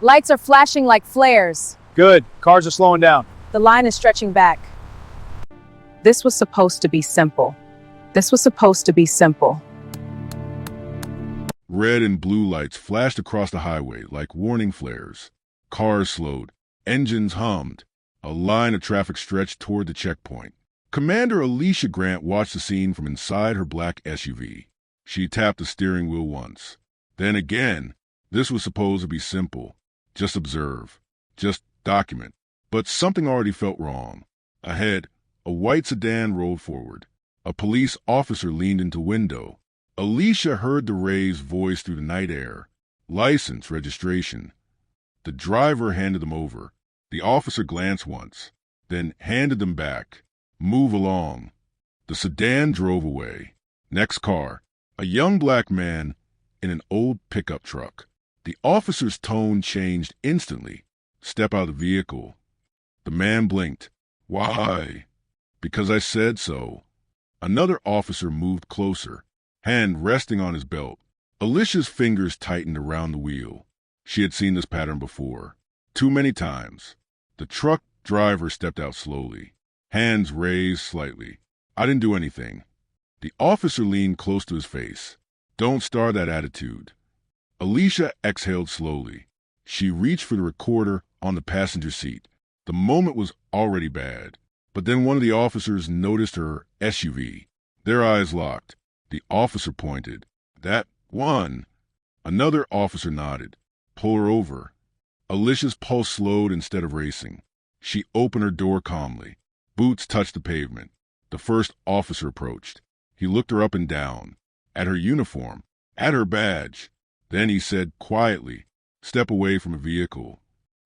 Lights are flashing like flares. Good. Cars are slowing down. The line is stretching back. This was supposed to be simple. This was supposed to be simple. Red and blue lights flashed across the highway like warning flares. Cars slowed. Engines hummed. A line of traffic stretched toward the checkpoint. Commander Alicia Grant watched the scene from inside her black SUV. She tapped the steering wheel once. Then again. This was supposed to be simple. Just observe. Just document. But something already felt wrong. Ahead, a white sedan rolled forward. A police officer leaned into the window. Alicia heard the raised voice through the night air. License, registration. The driver handed them over. The officer glanced once, then handed them back. Move along. The sedan drove away. Next car, a young black man in an old pickup truck. The officer's tone changed instantly. Step out of the vehicle. The man blinked. Why? Because I said so. Another officer moved closer, hand resting on his belt. Alicia's fingers tightened around the wheel. She had seen this pattern before. Too many times. The truck driver stepped out slowly, hands raised slightly. I didn't do anything. The officer leaned close to his face. Don't start that attitude. Alicia exhaled slowly. She reached for the recorder on the passenger seat. The moment was already bad. But then one of the officers noticed her SUV. Their eyes locked. The officer pointed. That one. Another officer nodded. Pull her over. Alicia's pulse slowed instead of racing. She opened her door calmly. Boots touched the pavement. The first officer approached. He looked her up and down. At her uniform. At her badge. Then he said quietly, step away from a vehicle.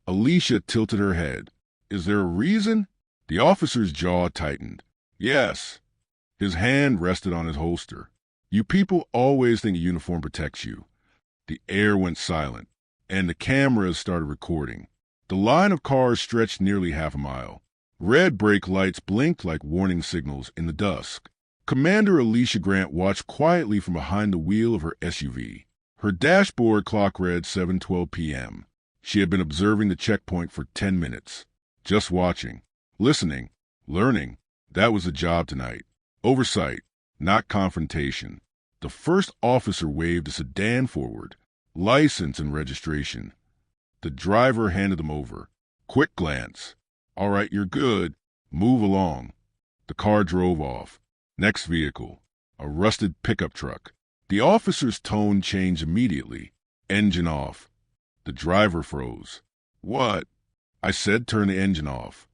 Alicia tilted her head. Is there a reason? The officer's jaw tightened. Yes. His hand rested on his holster. You people always think a uniform protects you. The air went silent, and the cameras started recording. The line of cars stretched nearly half a mile. Red brake lights blinked like warning signals in the dusk. Commander Alicia Grant watched quietly from behind the wheel of her SUV. Her dashboard clock read 7:12 p.m. She had been observing the checkpoint for 10 minutes. Just watching, listening, learning. That was the job tonight. Oversight, not confrontation. The first officer waved a sedan forward. License and registration. The driver handed them over. Quick glance. All right, you're good. Move along. The car drove off. Next vehicle. A rusted pickup truck. The officer's tone changed immediately. Engine off. The driver froze. What? I said turn the engine off.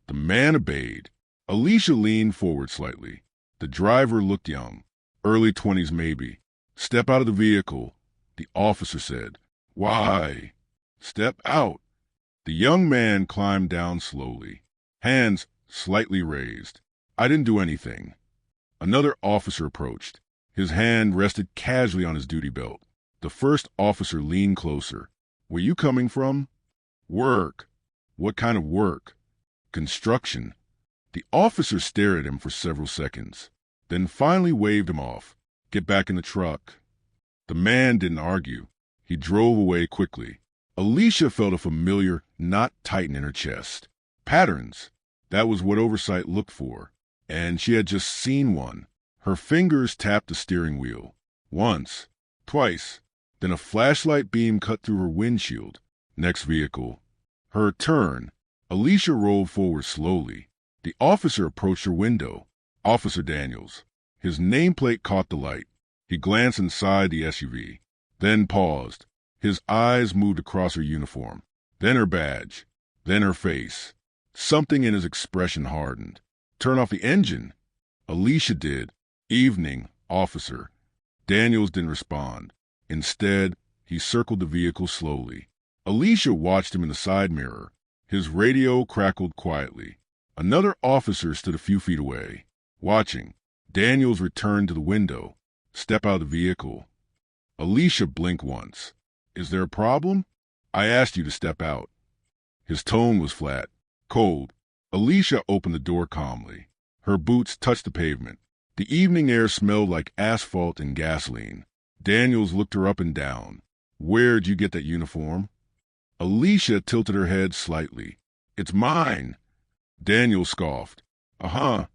The man obeyed. Alicia leaned forward slightly. The driver looked young. Early 20s maybe. Step out of the vehicle, the officer said. Why? Step out. The young man climbed down slowly, hands slightly raised. I didn't do anything. Another officer approached. His hand rested casually on his duty belt. The first officer leaned closer. Where you coming from? Work. What kind of work? Construction. The officer stared at him for several seconds, then finally waved him off. Get back in the truck. The man didn't argue. He drove away quickly. Alicia felt a familiar knot tighten in her chest. Patterns. That was what oversight looked for, and she had just seen one. Her fingers tapped the steering wheel. Once. Twice. Then a flashlight beam cut through her windshield. Next vehicle. Her turn. Alicia rolled forward slowly. The officer approached her window. Officer Daniels. His nameplate caught the light. He glanced inside the SUV, then paused. His eyes moved across her uniform, then her badge, then her face. Something in his expression hardened. Turn off the engine. Alicia did. Evening, officer. Daniels didn't respond. Instead, he circled the vehicle slowly. Alicia watched him in the side mirror. His radio crackled quietly. Another officer stood a few feet away, watching. Daniels returned to the window. Step out of the vehicle. Alicia blinked once. Is there a problem? I asked you to step out. His tone was flat, cold. Alicia opened the door calmly. Her boots touched the pavement. The evening air smelled like asphalt and gasoline. Daniels looked her up and down. Where'd you get that uniform? Alicia tilted her head slightly. It's mine. Daniels scoffed. Uh-huh.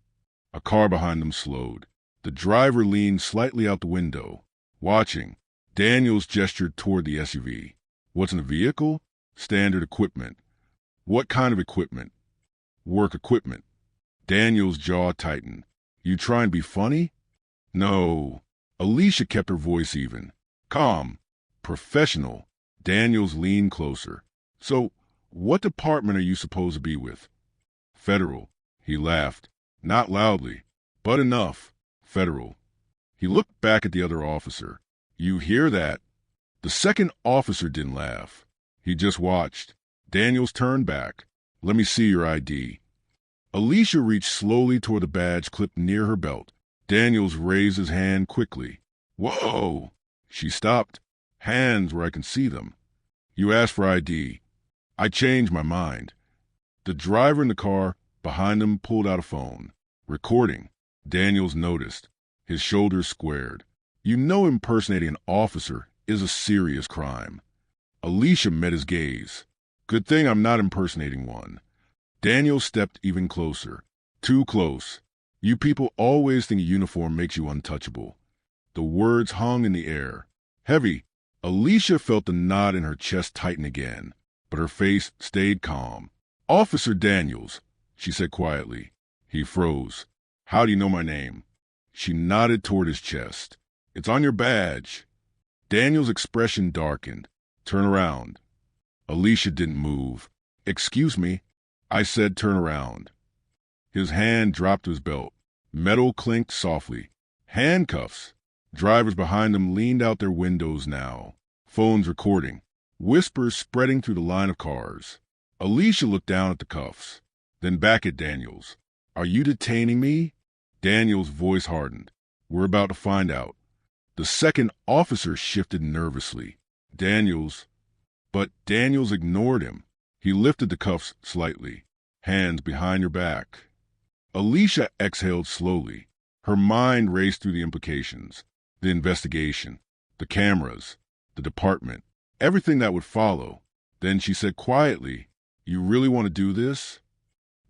A car behind them slowed. The driver leaned slightly out the window. Watching, Daniels gestured toward the SUV. What's in the vehicle? Standard equipment. What kind of equipment? Work equipment. Daniels' jaw tightened. You try and be funny? No. Alicia kept her voice even. Calm. Professional. Daniels leaned closer. So, what department are you supposed to be with? Federal. He laughed. Not loudly, but enough. Federal. He looked back at the other officer. You hear that? The second officer didn't laugh. He just watched. Daniels turned back. Let me see your ID. Alicia reached slowly toward the badge clipped near her belt. Daniels raised his hand quickly. Whoa! She stopped. Hands where I can see them. You asked for ID. I changed my mind. The driver in the car behind him pulled out a phone. Recording. Daniels noticed. His shoulders squared. You know impersonating an officer is a serious crime. Alicia met his gaze. Good thing I'm not impersonating one. Daniels stepped even closer. Too close. You people always think a uniform makes you untouchable. The words hung in the air. Heavy. Alicia felt the knot in her chest tighten again, but her face stayed calm. Officer Daniels, she said quietly. He froze. How do you know my name? She nodded toward his chest. It's on your badge. Daniels' expression darkened. Turn around. Alicia didn't move. Excuse me. I said turn around. His hand dropped to his belt. Metal clinked softly. Handcuffs. Drivers behind them leaned out their windows now. Phones recording. Whispers spreading through the line of cars. Alicia looked down at the cuffs, then back at Daniels. Are you detaining me? Daniels' voice hardened. We're about to find out. The second officer shifted nervously. But Daniels ignored him. He lifted the cuffs slightly. Hands behind your back. Alicia exhaled slowly. Her mind raced through the implications. The investigation. The cameras. The department. Everything that would follow. Then she said quietly, You really want to do this?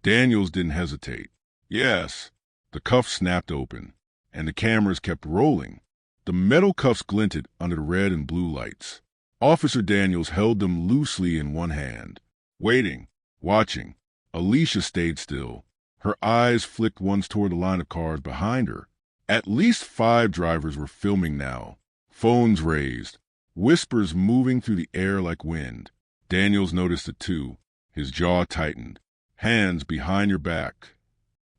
Daniels didn't hesitate. Yes. The cuffs snapped open, and the cameras kept rolling. The metal cuffs glinted under the red and blue lights. Officer Daniels held them loosely in one hand. Waiting, watching. Alicia stayed still. Her eyes flicked once toward the line of cars behind her. At least 5 drivers were filming now. Phones raised. Whispers moving through the air like wind. Daniels noticed it too. His jaw tightened. Hands behind your back.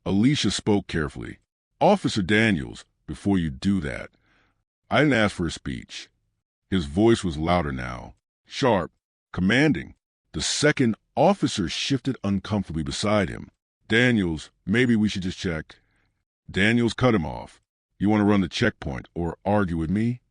Alicia spoke carefully. Officer Daniels, before you do that. I didn't ask for a speech. His voice was louder now. Sharp. Commanding. The second officer shifted uncomfortably beside him. Daniels, maybe we should just check. Daniels cut him off. You want to run the checkpoint or argue with me?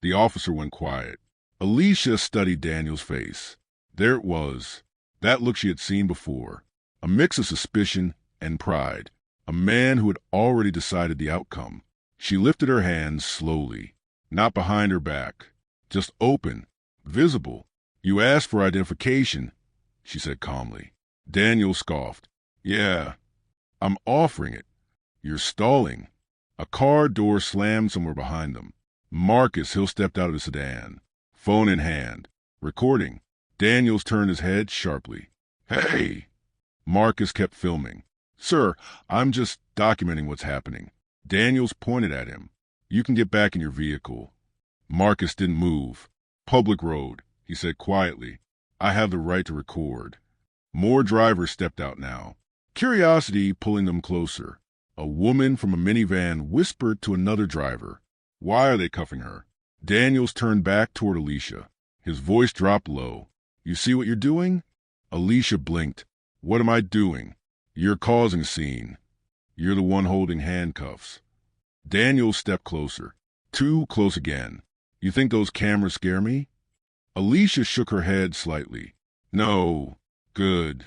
The officer went quiet. Alicia studied Daniels' face. There it was. That look she had seen before. A mix of suspicion and pride. A man who had already decided the outcome. She lifted her hands slowly. Not behind her back. Just open. Visible. You asked for identification, she said calmly. Daniel scoffed. Yeah, I'm offering it. You're stalling. A car door slammed somewhere behind them. Marcus Hill stepped out of the sedan. Phone in hand. Recording. Daniels turned his head sharply. Hey! Marcus kept filming. Sir, I'm just documenting what's happening. Daniels pointed at him. You can get back in your vehicle. Marcus didn't move. Public road, he said quietly. I have the right to record. More drivers stepped out now. Curiosity pulling them closer. A woman from a minivan whispered to another driver. Why are they cuffing her? Daniels turned back toward Alicia. His voice dropped low. You see what you're doing? Alicia blinked. What am I doing? You're causing a scene. You're the one holding handcuffs. Daniels stepped closer. Too close again. You think those cameras scare me? Alicia shook her head slightly. No. Good.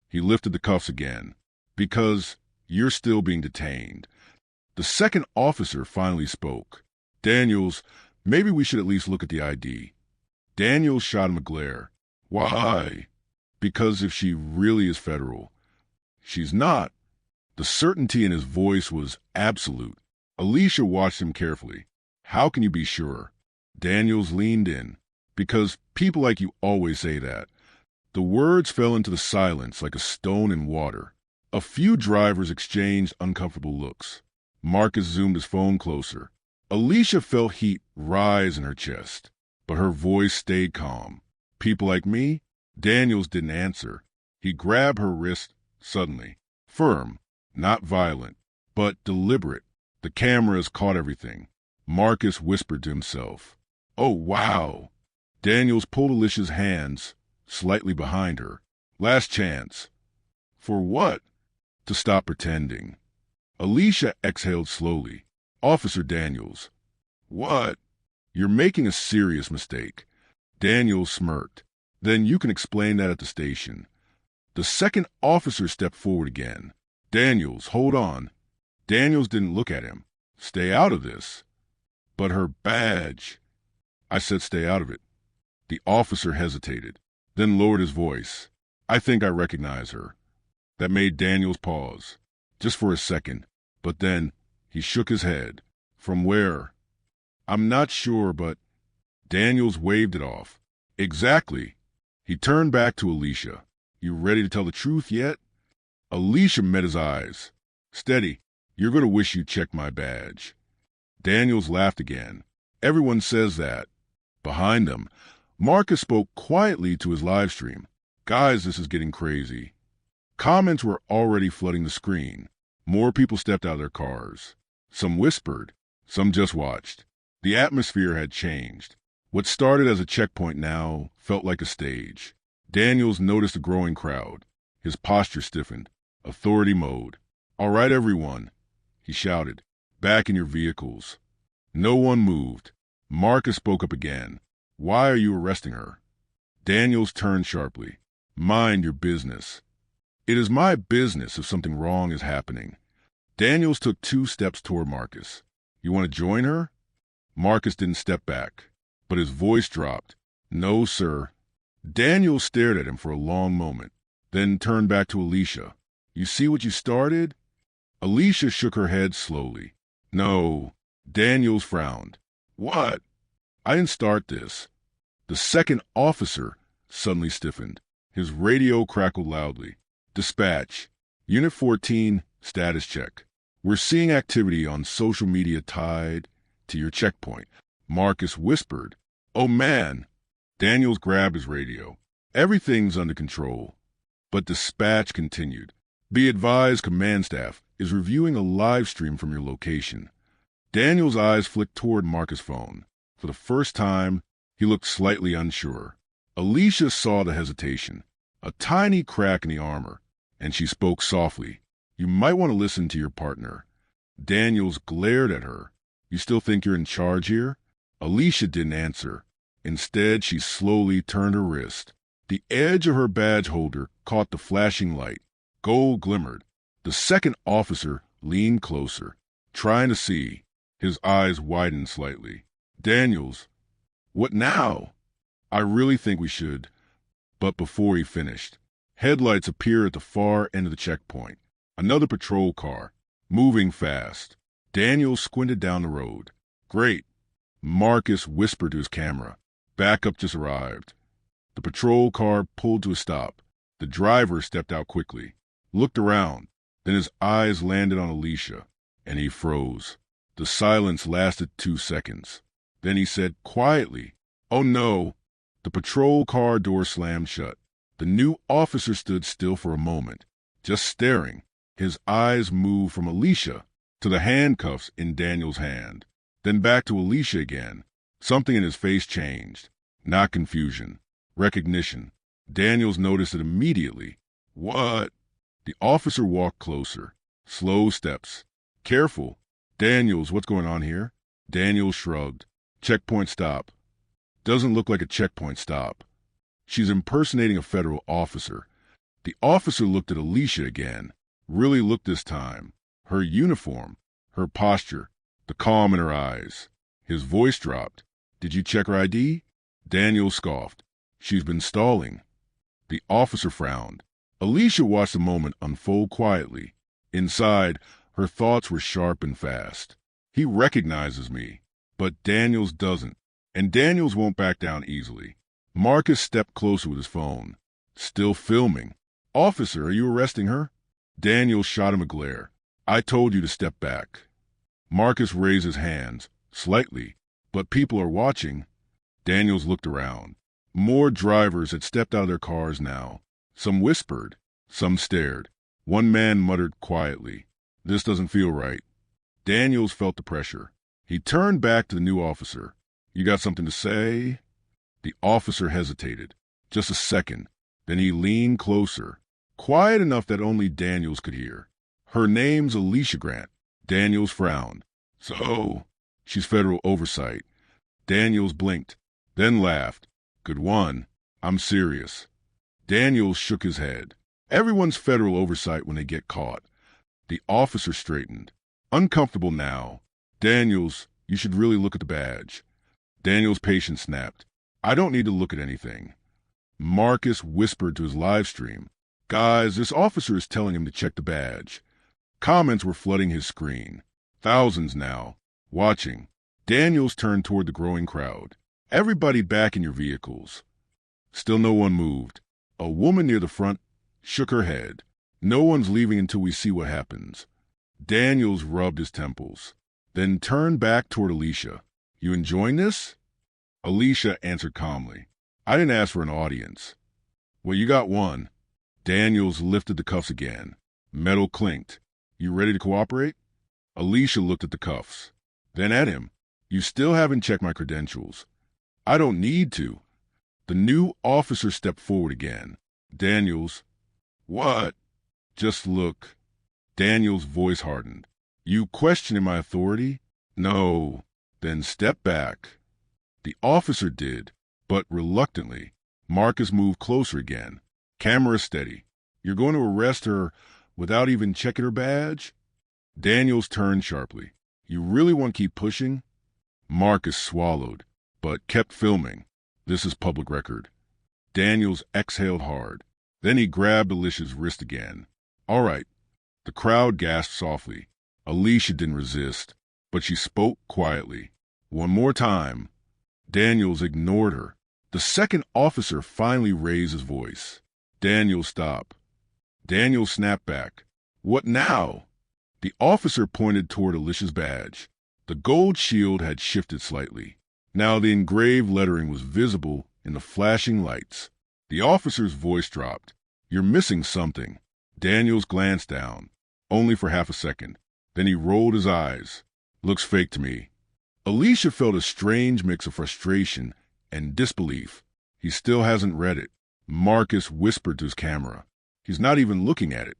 He lifted the cuffs again. Because you're still being detained. The second officer finally spoke. Daniels, maybe we should at least look at the ID. Daniels shot him a glare. Why? Because if she really is federal, she's not. The certainty in his voice was absolute. Alicia watched him carefully. How can you be sure? Daniels leaned in. Because people like you always say that. The words fell into the silence like a stone in water. A few drivers exchanged uncomfortable looks. Marcus zoomed his phone closer. Alicia felt heat rise in her chest, but her voice stayed calm. People like me? Daniels didn't answer. He grabbed her wrist suddenly. Firm, not violent, but deliberate. The cameras caught everything. Marcus whispered to himself. Oh, wow. Daniels pulled Alicia's hands slightly behind her. Last chance. For what? To stop pretending. Alicia exhaled slowly. Officer Daniels. What? You're making a serious mistake. Daniels smirked. Then you can explain that at the station. The second officer stepped forward again. Daniels, hold on. Daniels didn't look at him. Stay out of this. But her badge. I said stay out of it. The officer hesitated, then lowered his voice. I think I recognize her. That made Daniels pause, just for a second, but then he shook his head. From where? I'm not sure, but Daniels waved it off. Exactly. He turned back to Alicia. You ready to tell the truth yet? Alicia met his eyes. Steady. You're going to wish you checked my badge. Daniels laughed again. Everyone says that. Behind them, Marcus spoke quietly to his live stream. Guys, this is getting crazy. Comments were already flooding the screen. More people stepped out of their cars. Some whispered. Some just watched. The atmosphere had changed. What started as a checkpoint now felt like a stage. Daniels noticed a growing crowd. His posture stiffened. Authority mode. All right, everyone, he shouted. Back in your vehicles. No one moved. Marcus spoke up again. Why are you arresting her? Daniels turned sharply. Mind your business. It is my business if something wrong is happening. Daniels took 2 steps toward Marcus. You want to join her? Marcus didn't step back, but his voice dropped. No, sir. Daniels stared at him for a long moment, then turned back to Alicia. You see what you started? Alicia shook her head slowly. No. Daniels frowned. What? I didn't start this. The second officer suddenly stiffened. His radio crackled loudly. Dispatch. Unit 14, status check. We're seeing activity on social media tied to your checkpoint. Marcus whispered. Oh, man. Daniels grabbed his radio. Everything's under control. But dispatch continued. Be advised, command staff is reviewing a live stream from your location. Daniels' eyes flicked toward Marcus' phone. For the first time, he looked slightly unsure. Alicia saw the hesitation, a tiny crack in the armor, and she spoke softly. You might want to listen to your partner. Daniels glared at her. You still think you're in charge here? Alicia didn't answer. Instead, she slowly turned her wrist. The edge of her badge holder caught the flashing light. Gold glimmered. The second officer leaned closer, trying to see. His eyes widened slightly. Daniels, what now? I really think we should. But before he finished, headlights appeared at the far end of the checkpoint. Another patrol car, moving fast. Daniels squinted down the road. Great. Marcus whispered to his camera. Backup just arrived. The patrol car pulled to a stop. The driver stepped out quickly, looked around. Then his eyes landed on Alicia, and he froze. The silence lasted 2 seconds. Then he said quietly, Oh no. The patrol car door slammed shut. The new officer stood still for a moment, just staring. His eyes moved from Alicia to the handcuffs in Daniel's hand, then back to Alicia again. Something in his face changed. Not confusion, recognition. Daniels noticed it immediately. What? The officer walked closer. Slow steps. Careful. Daniels, what's going on here? Daniels shrugged. Checkpoint stop. Doesn't look like a checkpoint stop. She's impersonating a federal officer. The officer looked at Alicia again. Really looked this time. Her uniform, her posture, the calm in her eyes. His voice dropped. Did you check her ID? Daniels scoffed. She's been stalling. The officer frowned. Alicia watched the moment unfold quietly. Inside, her thoughts were sharp and fast. He recognizes me, but Daniels doesn't, and Daniels won't back down easily. Marcus stepped closer with his phone. Still filming. Officer, are you arresting her? Daniels shot him a glare. I told you to step back. Marcus raised his hands, slightly, but people are watching. Daniels looked around. More drivers had stepped out of their cars now. Some whispered, some stared. One man muttered quietly, "This doesn't feel right." Daniels felt the pressure. He turned back to the new officer. "You got something to say?" The officer hesitated. Just a second. Then he leaned closer, quiet enough that only Daniels could hear. "Her name's Alicia Grant." Daniels frowned. "So, she's federal oversight." Daniels blinked, then laughed. "Good one. I'm serious." Daniels shook his head. "Everyone's federal oversight when they get caught." The officer straightened. Uncomfortable now. "Daniels, you should really look at the badge." Daniels' patience snapped. "I don't need to look at anything." Marcus whispered to his live stream, "Guys, this officer is telling him to check the badge." Comments were flooding his screen. Thousands now, watching. Daniels turned toward the growing crowd. "Everybody back in your vehicles." Still no one moved. A woman near the front shook her head. "No one's leaving until we see what happens." Daniels rubbed his temples, then turned back toward Alicia. "You enjoying this?" Alicia answered calmly, "I didn't ask for an audience." "Well, you got one." Daniels lifted the cuffs again. Metal clinked. "You ready to cooperate?" Alicia looked at the cuffs, then at him. "You still haven't checked my credentials." "I don't need to." The new officer stepped forward again. Daniels, "What?" "Just look." Daniels' voice hardened. "You questioning my authority?" "No." "Then step back." The officer did, but reluctantly. Marcus moved closer again. Camera steady. "You're going to arrest her without even checking her badge?" Daniels turned sharply. "You really want to keep pushing?" Marcus swallowed, but kept filming. This is public record. Daniels exhaled hard. Then he grabbed Alicia's wrist again. "All right." The crowd gasped softly. Alicia didn't resist, but she spoke quietly. "One more time." Daniels ignored her. The second officer finally raised his voice. "Daniels, stop." Daniels snapped back. "What now?" The officer pointed toward Alicia's badge. The gold shield had shifted slightly. Now the engraved lettering was visible in the flashing lights. The officer's voice dropped. "You're missing something." Daniels glanced down, only for half a second. Then he rolled his eyes. "Looks fake to me." Alicia felt a strange mix of frustration and disbelief. He still hasn't read it. Marcus whispered to his camera. He's not even looking at it.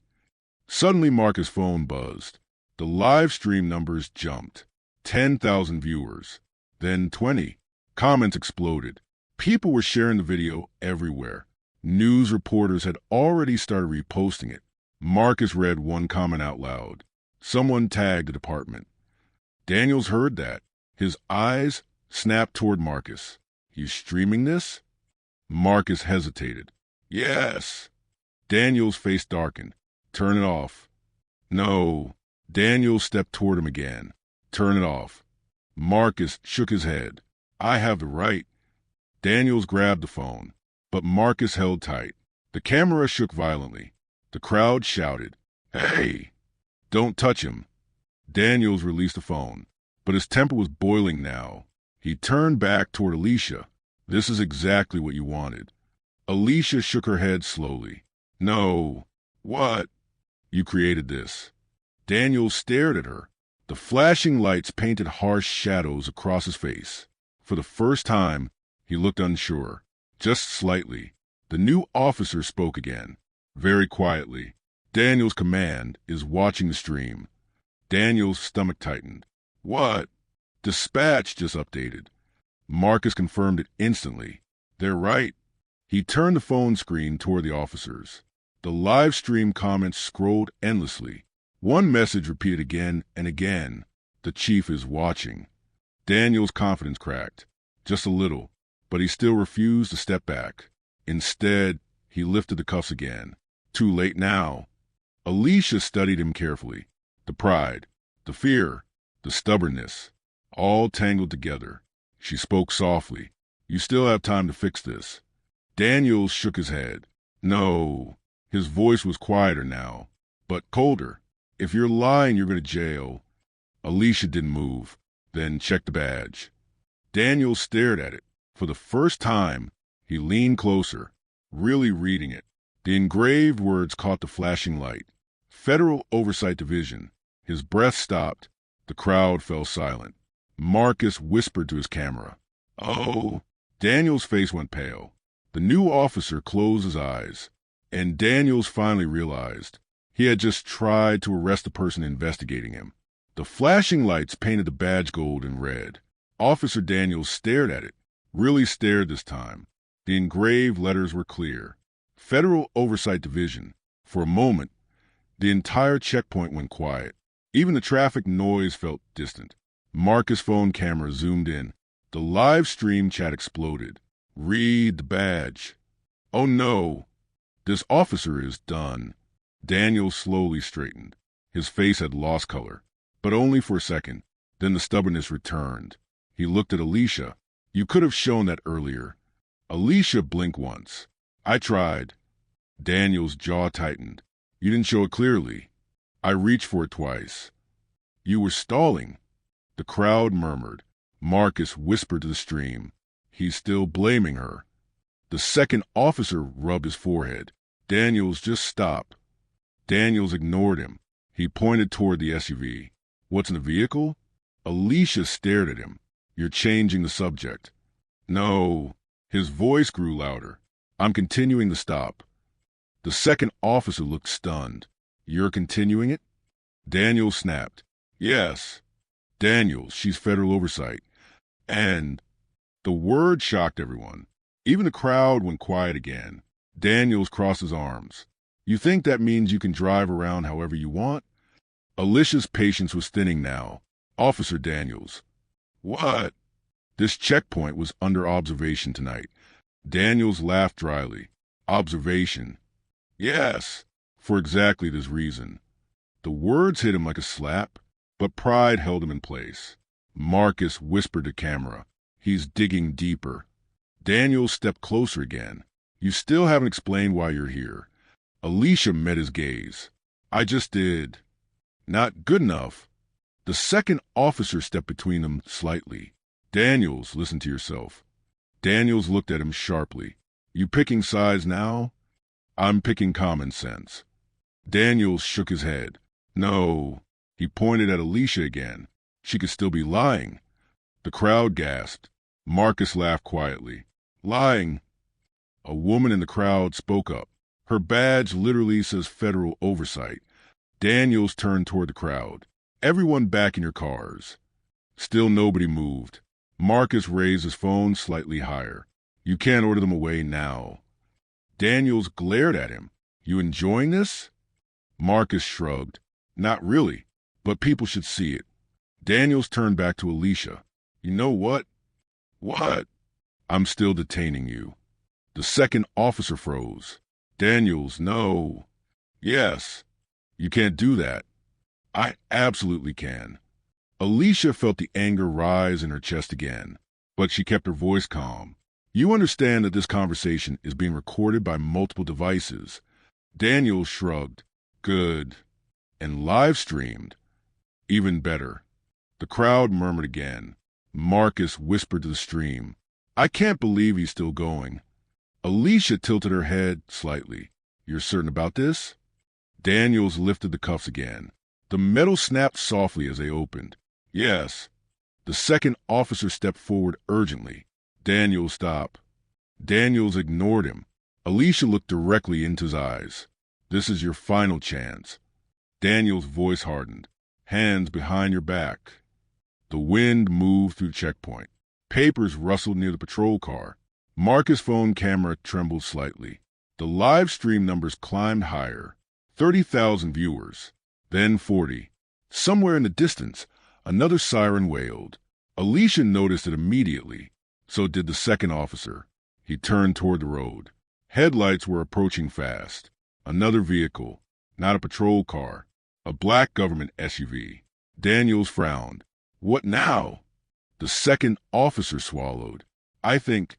Suddenly Marcus' phone buzzed. The live stream numbers jumped. 10,000 viewers. Then 20. Comments exploded. People were sharing the video everywhere. News reporters had already started reposting it. Marcus read one comment out loud. Someone tagged the department. Daniels heard that. His eyes snapped toward Marcus. "You streaming this?" Marcus hesitated. "Yes." Daniels' face darkened. "Turn it off." "No." Daniels stepped toward him again. "Turn it off." Marcus shook his head. "I have the right." Daniels grabbed the phone, but Marcus held tight. The camera shook violently. The crowd shouted, "Hey!" "Don't touch him." Daniels released the phone, but his temper was boiling now. He turned back toward Alicia. "This is exactly what you wanted." Alicia shook her head slowly. "No." "What?" "You created this." Daniels stared at her. The flashing lights painted harsh shadows across his face. For the first time, he looked unsure, just slightly. The new officer spoke again, very quietly. "Daniels' command is watching the stream." Daniels' stomach tightened. "What?" "Dispatch just updated." Marcus confirmed it instantly. "They're right." He turned the phone screen toward the officers. The live stream comments scrolled endlessly. One message repeated again and again. "The chief is watching." Daniel's confidence cracked. Just a little, but he still refused to step back. Instead, he lifted the cuffs again. Too late now. Alicia studied him carefully. The pride, the fear, the stubbornness, all tangled together. She spoke softly. You still have time to fix this. Daniels shook his head. No. His voice was quieter now, but colder. If you're lying, you're going to jail. Alicia didn't move, then checked the badge. Daniels stared at it. For the first time, he leaned closer, really reading it. The engraved words caught the flashing light. Federal Oversight Division. His breath stopped. The crowd fell silent. Marcus whispered to his camera. Oh. Daniels' face went pale. The new officer closed his eyes, and Daniels finally realized he had just tried to arrest the person investigating him. The flashing lights painted the badge gold and red. Officer Daniels stared at it, really stared this time. The engraved letters were clear. Federal Oversight Division. For a moment, the entire checkpoint went quiet. Even the traffic noise felt distant. Marcus' phone camera zoomed in. The live stream chat exploded. Read the badge. Oh no, this officer is done. Daniel slowly straightened. His face had lost color, but only for a second. Then the stubbornness returned. He looked at Alicia. You could have shown that earlier. Alicia blinked once. I tried. Daniel's jaw tightened. You didn't show it clearly. I reached for it twice. You were stalling. The crowd murmured. Marcus whispered to the stream. He's still blaming her. The second officer rubbed his forehead. Daniels, just stop. Daniels ignored him. He pointed toward the SUV. What's in the vehicle? Alicia stared at him. You're changing the subject. No. His voice grew louder. I'm continuing the stop. The second officer looked stunned. You're continuing it? Daniels snapped. Yes. Daniels, she's federal oversight. And the word shocked everyone. Even the crowd went quiet again. Daniels crossed his arms. You think that means you can drive around however you want? Alicia's patience was thinning now. Officer Daniels. What? This checkpoint was under observation tonight. Daniels laughed dryly. Observation. Yes, for exactly this reason. The words hit him like a slap, but pride held him in place. Marcus whispered to camera. He's digging deeper. Daniels stepped closer again. You still haven't explained why you're here. Alicia met his gaze. I just did. Not good enough. The second officer stepped between them slightly. Daniels, listen to yourself. Daniels looked at him sharply. You picking sides now? I'm picking common sense. Daniels shook his head. No. He pointed at Alicia again. She could still be lying. The crowd gasped. Marcus laughed quietly. Lying. A woman in the crowd spoke up. Her badge literally says federal oversight. Daniels turned toward the crowd. Everyone back in your cars. Still nobody moved. Marcus raised his phone slightly higher. You can't order them away now. Daniels glared at him. You enjoying this? Marcus shrugged. Not really, but people should see it. Daniels turned back to Alicia. You know what? What? I'm still detaining you. The second officer froze. Daniels, no. Yes. You can't do that. I absolutely can. Alicia felt the anger rise in her chest again, but she kept her voice calm. You understand that this conversation is being recorded by multiple devices. Daniels shrugged. Good. And live streamed. Even better. The crowd murmured again. Marcus whispered to the stream. I can't believe he's still going. Alicia tilted her head slightly. You're certain about this? Daniels lifted the cuffs again. The metal snapped softly as they opened. Yes. The second officer stepped forward urgently. Daniels stopped. Daniels ignored him. Alicia looked directly into his eyes. This is your final chance. Daniels' voice hardened. Hands behind your back. The wind moved through the checkpoint. Papers rustled near the patrol car. Marcus' phone camera trembled slightly. The live stream numbers climbed higher. 30,000 viewers. Then 40. Somewhere in the distance, another siren wailed. Alicia noticed it immediately. So did the second officer. He turned toward the road. Headlights were approaching fast. Another vehicle, not a patrol car, a black government SUV. Daniels frowned. What now? The second officer swallowed. I think...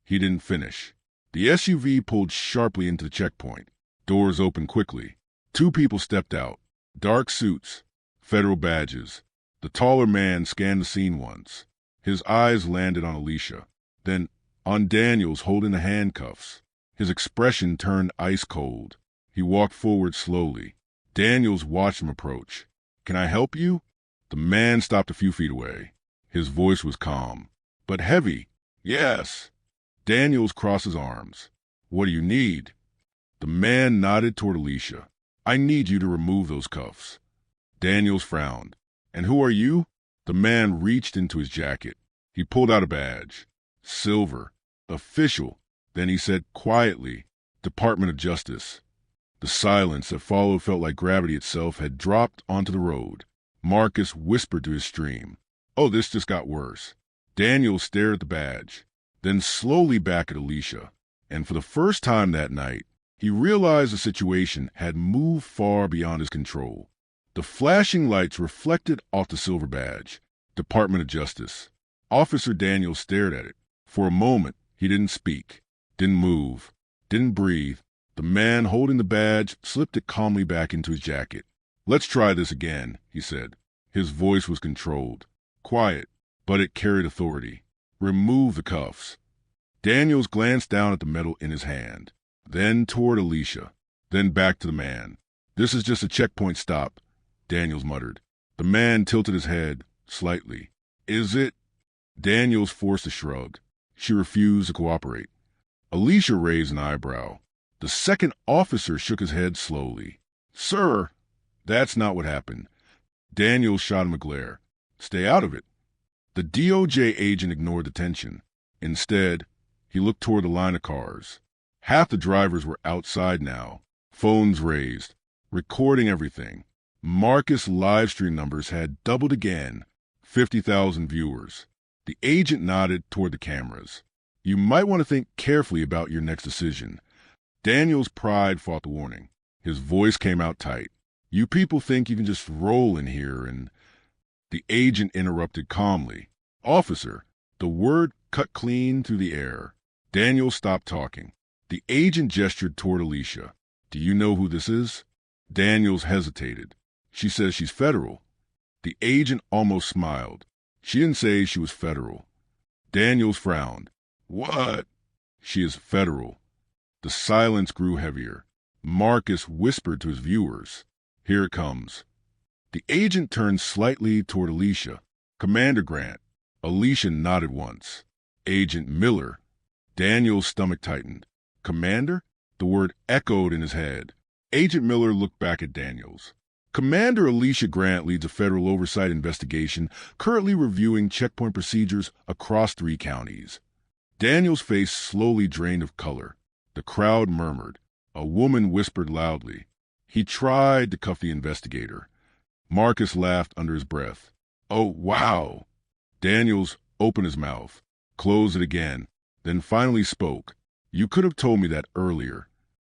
He didn't finish. The SUV pulled sharply into the checkpoint. Doors opened quickly. Two people stepped out. Dark suits, federal badges. The taller man scanned the scene once. His eyes landed on Alicia, then on Daniels holding the handcuffs. His expression turned ice cold. He walked forward slowly. Daniels watched him approach. Can I help you? The man stopped a few feet away. His voice was calm, but heavy. Yes. Daniels crossed his arms. What do you need? The man nodded toward Alicia. I need you to remove those cuffs. Daniels frowned. And who are you? The man reached into his jacket. He pulled out a badge. Silver. Official. Then he said quietly, Department of Justice. The silence that followed felt like gravity itself had dropped onto the road. Marcus whispered to his stream. Oh, this just got worse. Daniels stared at the badge, then slowly back at Alicia. And for the first time that night, he realized the situation had moved far beyond his control. The flashing lights reflected off the silver badge. Department of Justice. Officer Daniels stared at it. For a moment, he didn't speak, didn't move, didn't breathe. The man holding the badge slipped it calmly back into his jacket. Let's try this again, he said. His voice was controlled, quiet, but it carried authority. Remove the cuffs. Daniels glanced down at the metal in his hand, then toward Alicia, then back to the man. This is just a checkpoint stop, Daniels muttered. The man tilted his head slightly. Is it? Daniels forced a shrug. She refused to cooperate. Alicia raised an eyebrow. The second officer shook his head slowly. Sir, that's not what happened. Daniels shot him a glare. Stay out of it. The DOJ agent ignored the tension. Instead, he looked toward the line of cars. Half the drivers were outside now, phones raised, recording everything. Marcus' livestream numbers had doubled again, 50,000 viewers. The agent nodded toward the cameras. You might want to think carefully about your next decision. Daniel's pride fought the warning. His voice came out tight. You people think you can just roll in here and... The agent interrupted calmly. Officer, the word cut clean through the air. Daniel stopped talking. The agent gestured toward Alicia. Do you know who this is? Daniels hesitated. She says she's federal. The agent almost smiled. She didn't say she was federal. Daniels frowned. What? She is federal. The silence grew heavier. Marcus whispered to his viewers. Here it comes. The agent turned slightly toward Alicia. Commander Grant. Alicia nodded once. Agent Miller. Daniel's stomach tightened. Commander? The word echoed in his head. Agent Miller looked back at Daniels. Commander Alicia Grant leads a federal oversight investigation currently reviewing checkpoint procedures across 3 counties. Daniel's face slowly drained of color. The crowd murmured. A woman whispered loudly. He tried to cuff the investigator. Marcus laughed under his breath. Oh, wow. Daniels opened his mouth, closed it again, then finally spoke. You could have told me that earlier.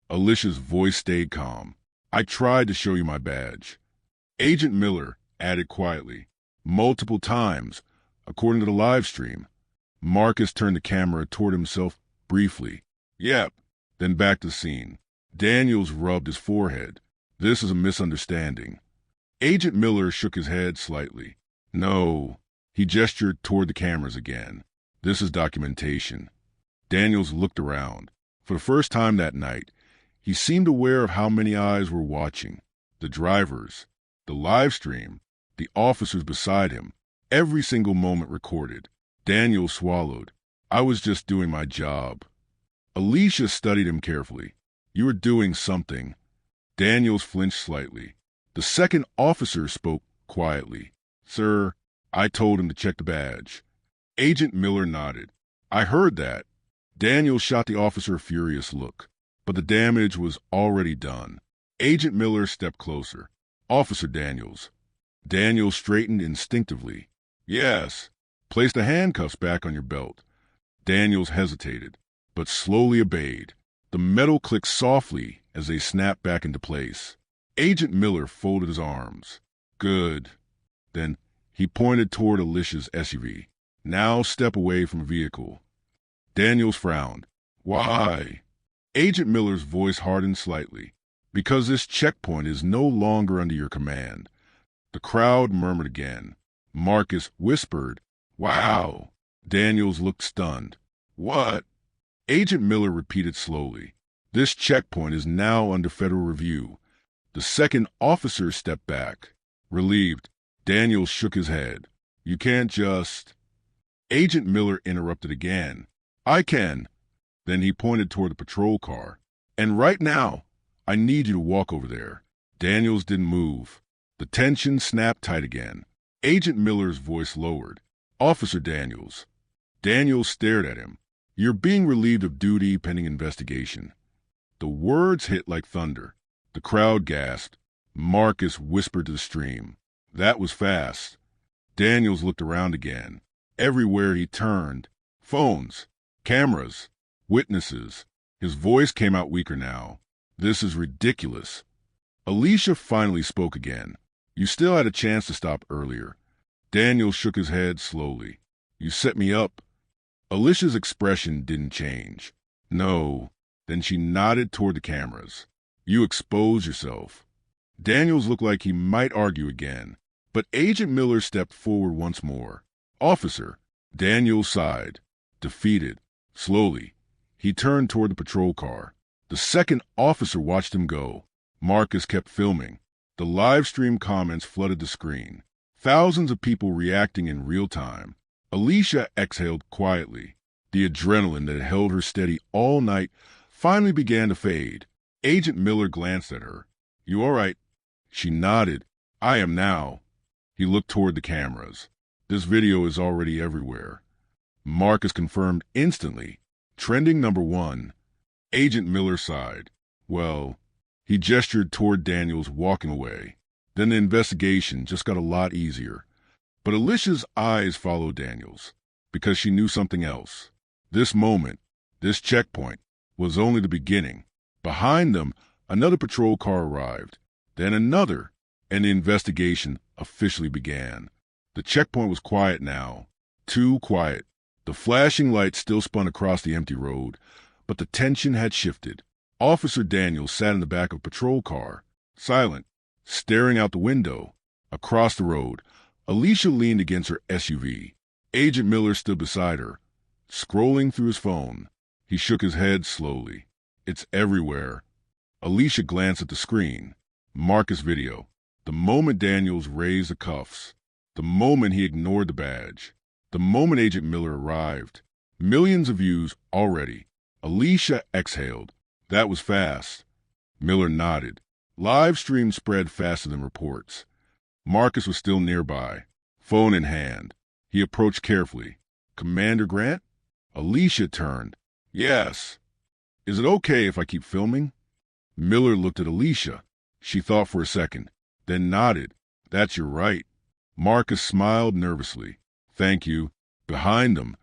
Alicia's voice stayed calm. I tried to show you my badge. Agent Miller added quietly. Multiple times, according to the live stream. Marcus turned the camera toward himself briefly. Yep. Then back to the scene. Daniels rubbed his forehead. This is a misunderstanding. Agent Miller shook his head slightly. No. He gestured toward the cameras again. This is documentation. Daniels looked around. For the first time that night, he seemed aware of how many eyes were watching. The drivers, the live stream, the officers beside him. Every single moment recorded. Daniels swallowed. I was just doing my job. Alicia studied him carefully. You were doing something. Daniels flinched slightly. The second officer spoke quietly. Sir, I told him to check the badge. Agent Miller nodded. I heard that. Daniels shot the officer a furious look, but the damage was already done. Agent Miller stepped closer. Officer Daniels. Daniels straightened instinctively. Yes. Place the handcuffs back on your belt. Daniels hesitated, but slowly obeyed. The The metal clicked softly as they snapped back into place. Agent Miller folded his arms. Good. Then he pointed toward Alicia's SUV. Now step away from the vehicle. Daniels frowned. Why? Agent Miller's voice hardened slightly. Because this checkpoint is no longer under your command. The crowd murmured again. Marcus whispered, Wow. Daniels looked stunned. What? Agent Miller repeated slowly. This checkpoint is now under federal review. The second officer stepped back. Relieved, Daniels shook his head. You can't just... Agent Miller interrupted again. I can. Then he pointed toward the patrol car. And right now, I need you to walk over there. Daniels didn't move. The tension snapped tight again. Agent Miller's voice lowered. Officer Daniels. Daniels stared at him. You're being relieved of duty pending investigation. The words hit like thunder. The crowd gasped. Marcus whispered to the stream. That was fast. Daniels looked around again. Everywhere he turned, phones, cameras, witnesses. His voice came out weaker now. This is ridiculous. Alicia finally spoke again. You still had a chance to stop earlier. Daniels shook his head slowly. You set me up. Alicia's expression didn't change. No. Then she nodded toward the cameras. You exposed yourself. Daniels looked like he might argue again, but Agent Miller stepped forward once more. Officer. Daniels sighed. Defeated. Slowly. He turned toward the patrol car. The second officer watched him go. Marcus kept filming. The live stream comments flooded the screen. Thousands of people reacting in real time. Alicia exhaled quietly. The adrenaline that held her steady all night finally began to fade. Agent Miller glanced at her. You all right? She nodded. I am now. He looked toward the cameras. This video is already everywhere. Marcus confirmed instantly. Trending #1. Agent Miller sighed. Well, he gestured toward Daniels walking away. Then the investigation just got a lot easier. But Alicia's eyes followed Daniels because she knew something else. This moment, this checkpoint, was only the beginning. Behind them, another patrol car arrived, then another, and the investigation officially began. The checkpoint was quiet now, too quiet. The flashing lights still spun across the empty road, but the tension had shifted. Officer Daniels sat in the back of a patrol car, silent, staring out the window. Across the road, Alicia leaned against her SUV. Agent Miller stood beside her, scrolling through his phone. He shook his head slowly. It's everywhere. Alicia glanced at the screen. Marcus video. The moment Daniels raised the cuffs. The moment he ignored the badge. The moment Agent Miller arrived. Millions of views already. Alicia exhaled. That was fast. Miller nodded. Live stream spread faster than reports. Marcus was still nearby, phone in hand. He approached carefully. Commander Grant? Alicia turned. Yes. Is it okay if I keep filming? Miller looked at Alicia. She thought for a second, then nodded. That's your right. Marcus smiled nervously. Thank you. Behind them,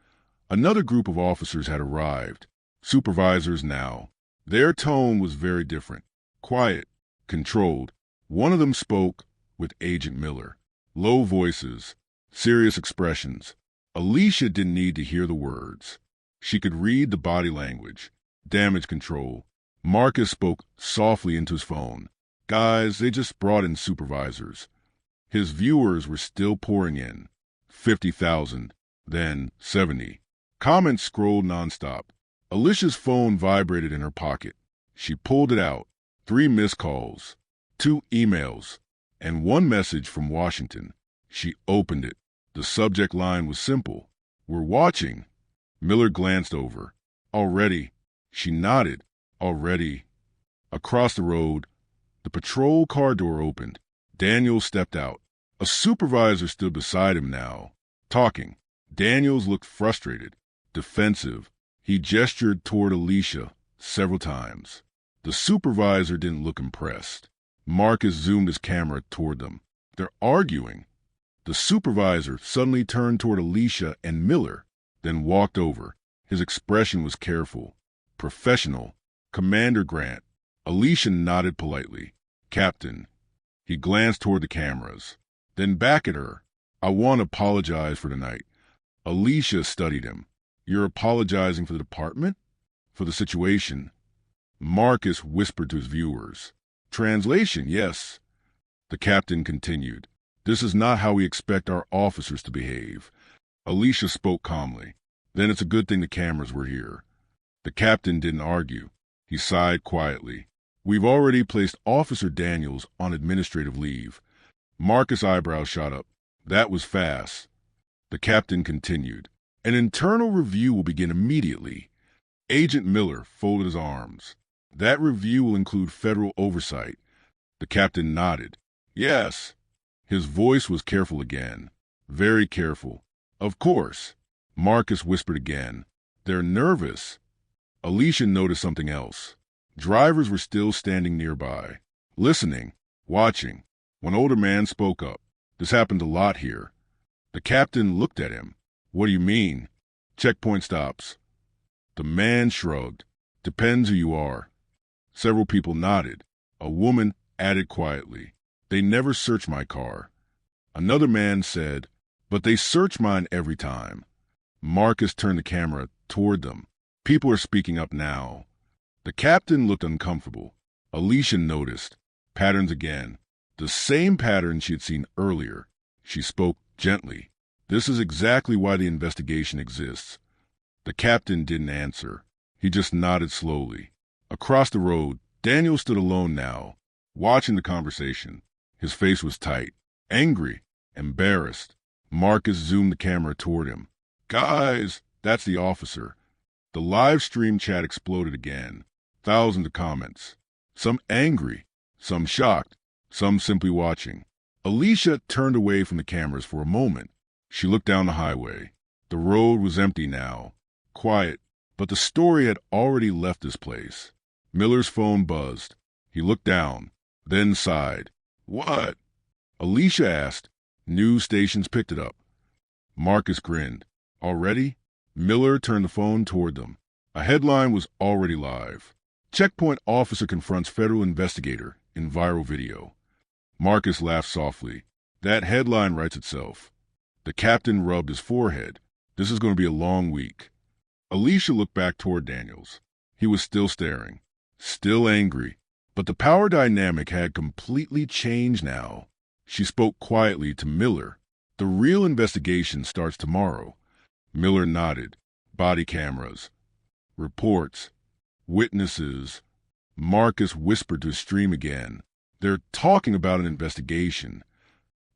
another group of officers had arrived. Supervisors now. Their tone was very different. Quiet, controlled. One of them spoke with Agent Miller. Low voices, serious expressions. Alicia didn't need to hear the words. She could read the body language. Damage control. Marcus spoke softly into his phone. Guys, they just brought in supervisors. His viewers were still pouring in. 50,000, then 70. Comments scrolled nonstop. Alicia's phone vibrated in her pocket. She pulled it out. 3 missed calls, 2 emails, and 1 message from Washington. She opened it. The subject line was simple. We're watching. Miller glanced over. Already. She nodded. Already. Across the road, the patrol car door opened. Daniels stepped out. A supervisor stood beside him now, talking. Daniels looked frustrated, defensive. He gestured toward Alicia several times. The supervisor didn't look impressed. Marcus zoomed his camera toward them. They're arguing. The supervisor suddenly turned toward Alicia and Miller, then walked over. His expression was careful, professional. Commander Grant. Alicia nodded politely. Captain. He glanced toward the cameras, then back at her. I want to apologize for tonight. Alicia studied him. You're apologizing for the department? For the situation? Marcus whispered to his viewers. Translation, yes. The captain continued. This is not how we expect our officers to behave. Alicia spoke calmly. Then it's a good thing the cameras were here. The captain didn't argue. He sighed quietly. We've already placed Officer Daniels on administrative leave. Marcus' eyebrows shot up. That was fast. The captain continued. An internal review will begin immediately. Agent Miller folded his arms. That review will include federal oversight. The captain nodded. Yes. His voice was careful again. Very careful. Of course. Marcus whispered again. They're nervous. Alicia noticed something else. Drivers were still standing nearby, listening, watching. One older man spoke up. This happened a lot here. The captain looked at him. What do you mean? Checkpoint stops. The man shrugged. Depends who you are. Several people nodded. A woman added quietly. They never search my car. Another man said, but they search mine every time. Marcus turned the camera toward them. People are speaking up now. The captain looked uncomfortable. Alicia noticed. Patterns again. The same pattern she had seen earlier. She spoke gently. This is exactly why the investigation exists. The captain didn't answer. He just nodded slowly. Across the road, Daniel stood alone now, watching the conversation. His face was tight, angry, embarrassed. Marcus zoomed the camera toward him. Guys, that's the officer. The live stream chat exploded again. Thousands of comments. Some angry, some shocked, some simply watching. Alicia turned away from the cameras for a moment. She looked down the highway. The road was empty now, quiet, but the story had already left this place. Miller's phone buzzed. He looked down, then sighed. What? Alicia asked. News stations picked it up. Marcus grinned. Already? Miller turned the phone toward them. A headline was already live. Checkpoint officer confronts federal investigator in viral video. Marcus laughed softly. That headline writes itself. The captain rubbed his forehead. This is going to be a long week. Alicia looked back toward Daniels. He was still staring, still angry, but the power dynamic had completely changed now. She spoke quietly to Miller. The real investigation starts tomorrow. Miller nodded. Body cameras. Reports. Witnesses. Marcus whispered to his stream again. They're talking about an investigation.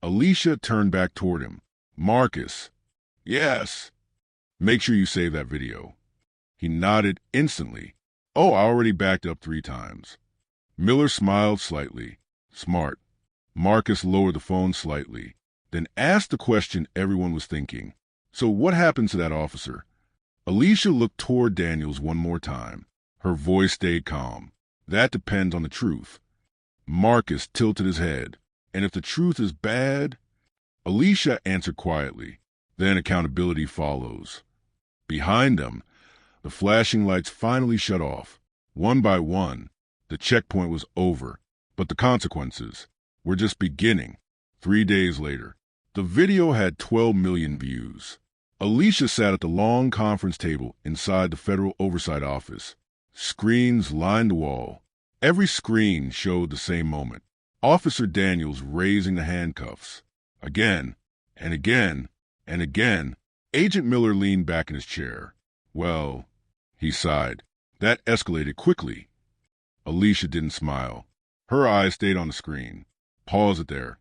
Alicia turned back toward him. Marcus. Yes. Make sure you save that video. He nodded instantly. Oh, I already backed up 3 times. Miller smiled slightly. Smart. Marcus lowered the phone slightly, then asked the question everyone was thinking. So what happens to that officer? Alicia looked toward Daniels one more time. Her voice stayed calm. That depends on the truth. Marcus tilted his head. And if the truth is bad? Alicia answered quietly. Then accountability follows. Behind them, the flashing lights finally shut off. One by one, the checkpoint was over. But the consequences were just beginning. 3 days later, the video had 12 million views. Alicia sat at the long conference table inside the Federal Oversight Office. Screens lined the wall. Every screen showed the same moment. Officer Daniels raising the handcuffs. Again, and again, and again. Agent Miller leaned back in his chair. Well, he sighed. That escalated quickly. Alicia didn't smile. Her eyes stayed on the screen. Pause it there.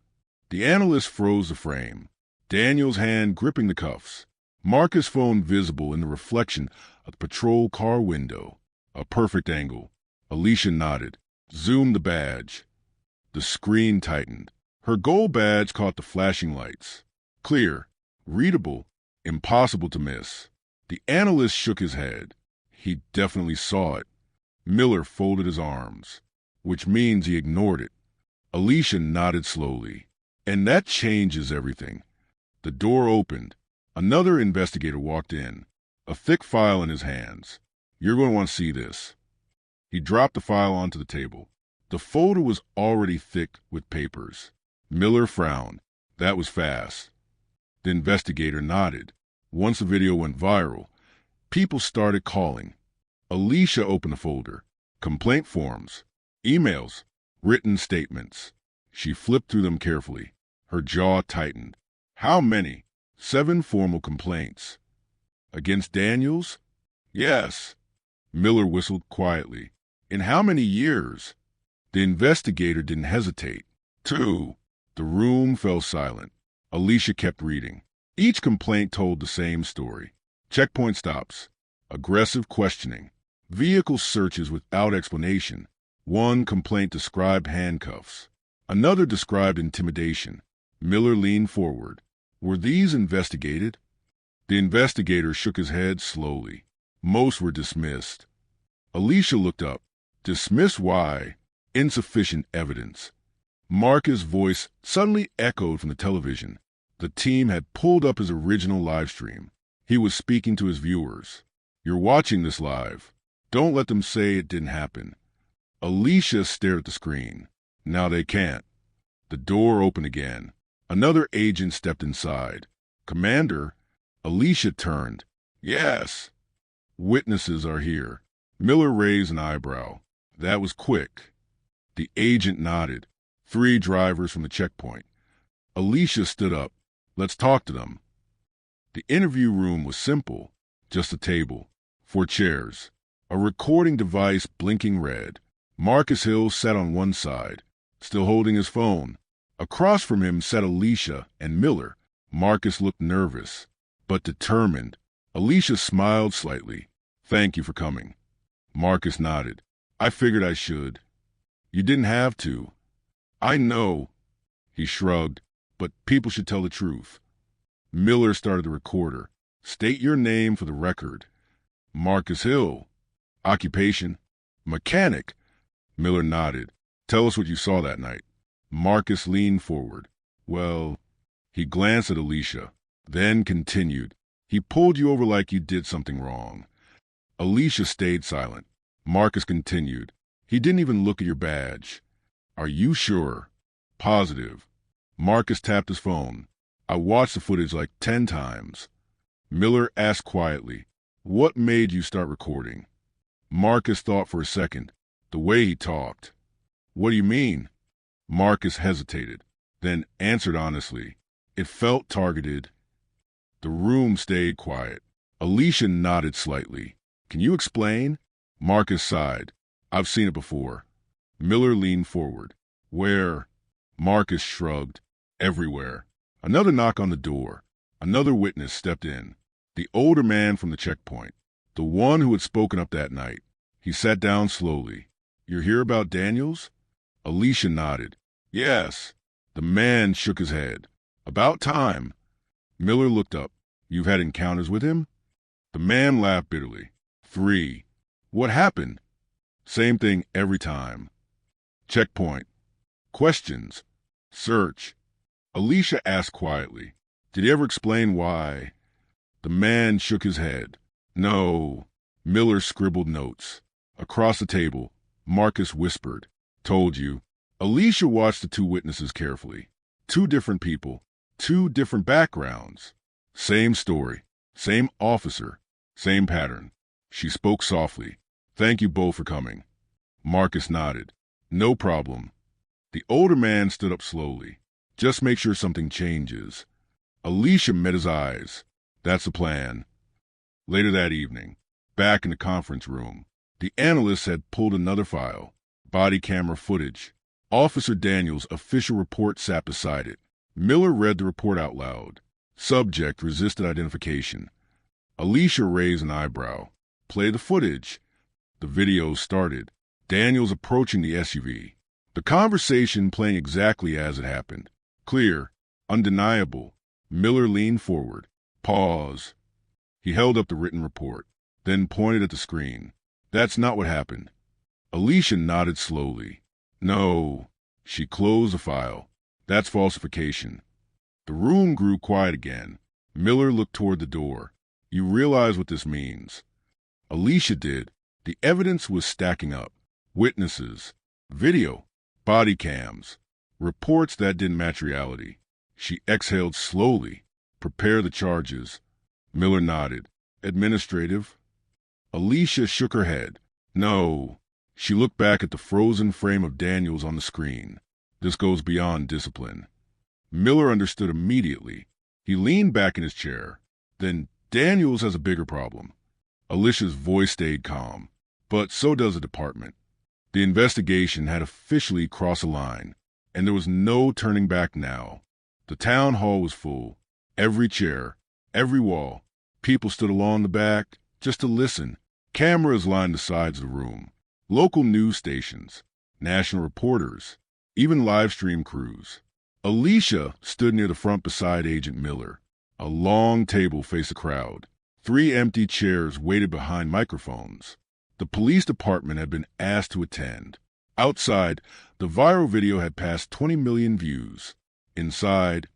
The analyst froze the frame. Daniel's hand gripping the cuffs. Marcus' phone visible in the reflection of the patrol car window. A perfect angle. Alicia nodded. Zoomed the badge. The screen tightened. Her gold badge caught the flashing lights. Clear, readable, impossible to miss. The analyst shook his head. He definitely saw it. Miller folded his arms, which means he ignored it. Alicia nodded slowly. And that changes everything. The door opened. Another investigator walked in, a thick file in his hands. You're going to want to see this. He dropped the file onto the table. The folder was already thick with papers. Miller frowned. That was fast. The investigator nodded. Once the video went viral, people started calling. Alicia opened the folder. Complaint forms, emails, written statements. She flipped through them carefully. Her jaw tightened. How many? 7 formal complaints. Against Daniels? Yes. Miller whistled quietly. In how many years? The investigator didn't hesitate. 2. The room fell silent. Alicia kept reading. Each complaint told the same story. Checkpoint stops. Aggressive questioning. Vehicle searches without explanation. One complaint described handcuffs. Another described intimidation. Miller leaned forward. Were these investigated? The investigator shook his head slowly. Most were dismissed. Alicia looked up. Dismissed why? Insufficient evidence. Marcus' voice suddenly echoed from the television. The team had pulled up his original live stream. He was speaking to his viewers. You're watching this live. Don't let them say it didn't happen. Alicia stared at the screen. Now they can't. The door opened again. Another agent stepped inside. Commander? Alicia turned. Yes. Witnesses are here. Miller raised an eyebrow. That was quick. The agent nodded. 3 drivers from the checkpoint. Alicia stood up. Let's talk to them. The interview room was simple. Just a table. 4 chairs. A recording device blinking red. Marcus Hill sat on one side, still holding his phone. Across from him sat Alicia and Miller. Marcus looked nervous, but determined. Alicia smiled slightly. Thank you for coming. Marcus nodded. I figured I should. You didn't have to. I know. He shrugged, but people should tell the truth. Miller started the recorder. State your name for the record. Marcus Hill. Occupation? Mechanic. Miller nodded. Tell us what you saw that night. Marcus leaned forward. Well, he glanced at Alicia, then continued. He pulled you over like you did something wrong. Alicia stayed silent. Marcus continued. He didn't even look at your badge. Are you sure? Positive. Marcus tapped his phone. I watched the footage like 10 times. Miller asked quietly, what made you start recording? Marcus thought for a second. The way he talked. What do you mean? Marcus hesitated, then answered honestly. It felt targeted. The room stayed quiet. Alicia nodded slightly. Can you explain? Marcus sighed. I've seen it before. Miller leaned forward. Where? Marcus shrugged. Everywhere. Another knock on the door. Another witness stepped in. The older man from the checkpoint. The one who had spoken up that night. He sat down slowly. You're here about Daniels? Alicia nodded. Yes. The man shook his head. About time. Miller looked up. You've had encounters with him? The man laughed bitterly. 3. What happened? Same thing every time. Checkpoint. Questions. Search. Alicia asked quietly. Did he ever explain why? The man shook his head. No. Miller scribbled notes. Across the table, Marcus whispered. Told you. Alicia watched the 2 witnesses carefully. 2 different people. 2 different backgrounds. Same story. Same officer. Same pattern. She spoke softly. Thank you both for coming. Marcus nodded. No problem. The older man stood up slowly. Just make sure something changes. Alicia met his eyes. That's the plan. Later that evening, back in the conference room, the analysts had pulled another file. Body camera footage. Officer Daniels' official report sat beside it. Miller read the report out loud. Subject resisted identification. Alicia raised an eyebrow. Play the footage. The video started. Daniels approaching the SUV. The conversation playing exactly as it happened. Clear. Undeniable. Miller leaned forward. Pause. He held up the written report, then pointed at the screen. That's not what happened. Alicia nodded slowly. No. She closed the file. That's falsification. The room grew quiet again. Miller looked toward the door. You realize what this means. Alicia did. The evidence was stacking up. Witnesses, video, body cams, reports that didn't match reality. She exhaled slowly. Prepare the charges. Miller nodded. Administrative? Alicia shook her head. No. She looked back at the frozen frame of Daniels on the screen. This goes beyond discipline. Miller understood immediately. He leaned back in his chair. Then Daniels has a bigger problem. Alicia's voice stayed calm. But so does the department. The investigation had officially crossed a line, and there was no turning back now. The town hall was full. Every chair, every wall. People stood along the back just to listen. Cameras lined the sides of the room. Local news stations, national reporters, even live stream crews. Alicia stood near the front beside Agent Miller. A long table faced the crowd. 3 empty chairs waited behind microphones. The police department had been asked to attend. Outside, the viral video had passed 20 million views. Inside,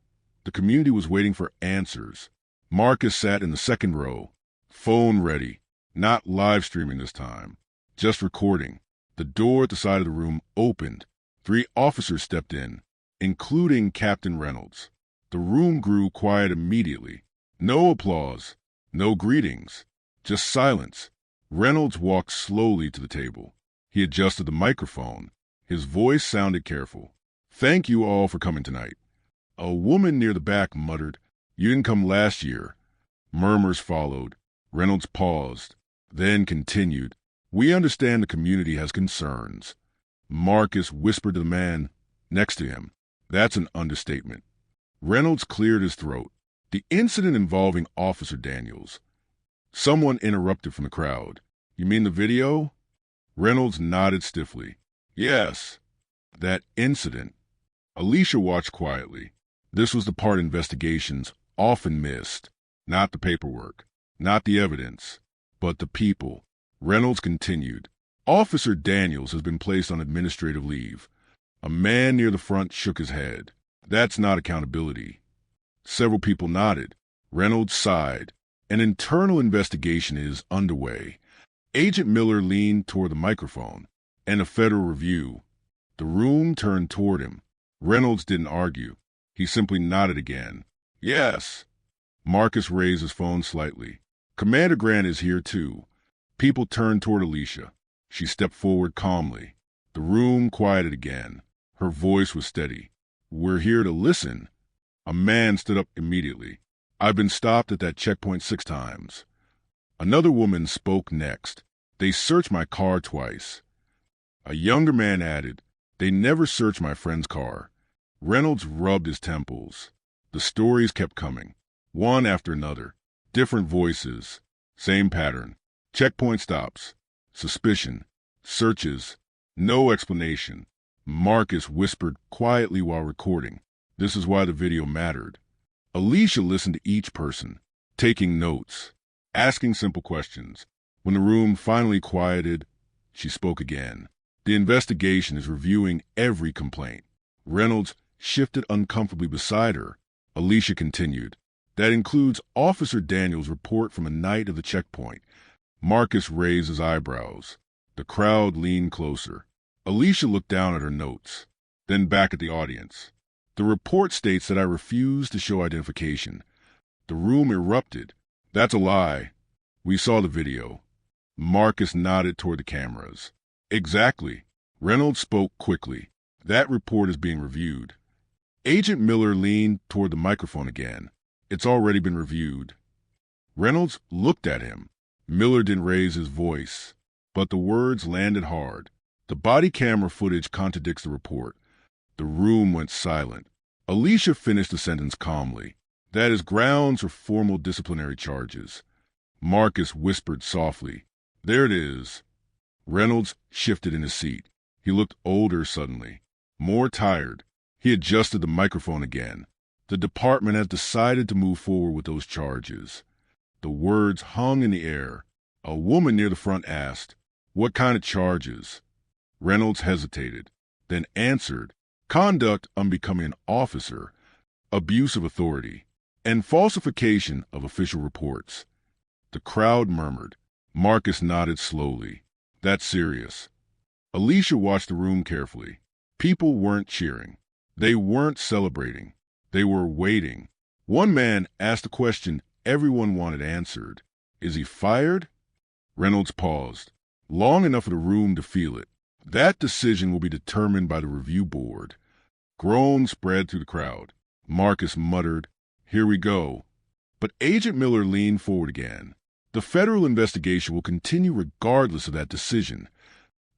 the community was waiting for answers. Marcus sat in the second row, phone ready, not live streaming this time, just recording. The door at the side of the room opened. 3 officers stepped in, including Captain Reynolds. The room grew quiet immediately. No applause, no greetings, just silence. Reynolds walked slowly to the table. He adjusted the microphone. His voice sounded careful. Thank you all for coming tonight. A woman near the back muttered, You didn't come last year. Murmurs followed. Reynolds paused, then continued, We understand the community has concerns. Marcus whispered to the man next to him. That's an understatement. Reynolds cleared his throat. The incident involving Officer Daniels. Someone interrupted from the crowd. You mean the video? Reynolds nodded stiffly. Yes, that incident. Alicia watched quietly. This was the part investigations often missed. Not the paperwork, not the evidence, but the people. Reynolds continued. Officer Daniels has been placed on administrative leave. A man near the front shook his head. That's not accountability. Several people nodded. Reynolds sighed. An internal investigation is underway. Agent Miller leaned toward the microphone. And a federal review. The room turned toward him. Reynolds didn't argue. He simply nodded again. Yes. Marcus raised his phone slightly. Commander Grant is here too. People turned toward Alicia. She stepped forward calmly. The room quieted again. Her voice was steady. We're here to listen. A man stood up immediately. I've been stopped at that checkpoint 6 times. Another woman spoke next. They searched my car twice. A younger man added, They never searched my friend's car. Reynolds rubbed his temples. The stories kept coming, one after another. Different voices. Same pattern. Checkpoint stops. Suspicion. Searches. No explanation. Marcus whispered quietly while recording. This is why the video mattered. Alicia listened to each person, taking notes, asking simple questions. When the room finally quieted, she spoke again. The investigation is reviewing every complaint. Reynolds shifted uncomfortably beside her. Alicia continued. That includes Officer Daniels' report from a night of the checkpoint. Marcus raised his eyebrows. The crowd leaned closer. Alicia looked down at her notes, then back at the audience. The report states that I refused to show identification. The room erupted. That's a lie. We saw the video. Marcus nodded toward the cameras. Exactly. Reynolds spoke quickly. That report is being reviewed. Agent Miller leaned toward the microphone again. It's already been reviewed. Reynolds looked at him. Miller didn't raise his voice, but the words landed hard. The body camera footage contradicts the report. The room went silent. Alicia finished the sentence calmly. That is grounds for formal disciplinary charges. Marcus whispered softly. There it is. Reynolds shifted in his seat. He looked older suddenly, more tired. He adjusted the microphone again. The department has decided to move forward with those charges. The words hung in the air. A woman near the front asked, What kind of charges? Reynolds hesitated, then answered, Conduct unbecoming an officer, abuse of authority, and falsification of official reports. The crowd murmured. Marcus nodded slowly. That's serious. Alicia watched the room carefully. People weren't cheering. They weren't celebrating. They were waiting. One man asked a question everyone wanted answered. Is he fired? Reynolds paused, long enough for the room to feel it. That decision will be determined by the review board. Groans spread through the crowd. Marcus muttered, "Here we go." But Agent Miller leaned forward again. The federal investigation will continue regardless of that decision.